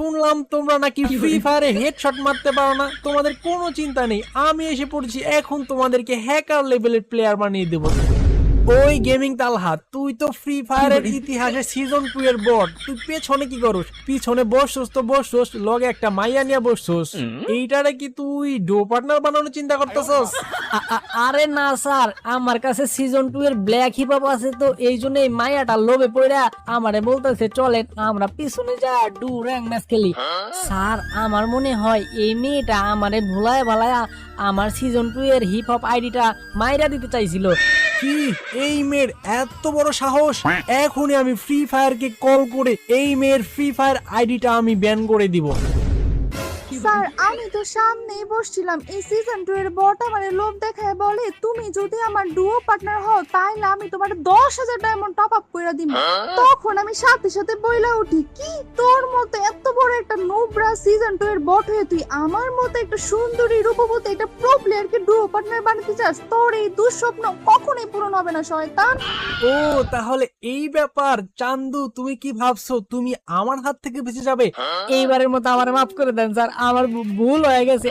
শুনলাম তোমরা নাকি ফ্রি ফায়ারে হেডশট মারতে পারো না, তোমাদের কোনো চিন্তা নেই, আমি এসে পড়ছি, এখন তোমাদেরকে হ্যাকার লেভেলের প্লেয়ার বানিয়ে দেবো। ওই গেমিং তালহা, তুই তো ফ্রি ফায়ারের ইতিহাসে সিজন 2 এর বট, তুই পেছনে কি করস? পিছনে বসছস তো বসছস, লগে একটা মাইয়া নিয়ে বসছস, এইটারে কি তুই ডো পার্টনার বানানোর চিন্তা করতেছস? আরে না স্যার, আমার কাছে সিজন 2 এর ব্ল্যাক হিপ হপ আছে, তো এই জন্য এই মায়াটা লোভে পড়া আমারে বলতেছে চলেন আমরা পিছনে যা ডু র্যাঙ্ক ম্যাচ খেলি। স্যার আমার মনে হয় এই মেয়েটা আমারে ভুলায় ভালায়া আমার সিজন 2 এর হিপ হপ আইডিটা মাইরা দিতে চাইছিল। কি এই মেয়ের এত বড় সাহস! এখনই আমি ফ্রি ফায়ারকে কল করে এই মেয়ের ফ্রি ফায়ার আইডিটা আমি ব্যান করে দিব। স্যার আমি তো সামনেই বসছিলাম, এই সিজন 2 এর বট আমারে লোভ দেখায় বলে তুমি যদি আমার ডুও পার্টনার হও তাহলে আমি তোমার 10,000 ডায়মন্ড টপ আপ করে দিব। তখন আমি সাথে সাথে বইলা উঠি, কি তোর মতো এত বড় একটা নোবরা সিজন 2 এর বট হয়ে তুই আমার মতো একটা সুন্দরী রূপবতী একটা প্রো প্লেয়ারকে ডুও পার্টনার বানাতে চাস? তোর এই দুঃস্বপ্ন কখনোই পূরণ হবে না শয়তান। ও তাহলে এই ব্যাপার। চান্দু, তুমি কি ভাবছো তুমি আমার হাত থেকে বেঁচে যাবে? এইবারের মতো আমার মাফ করে দেন স্যার, আমার ভুল হয়ে গেছে।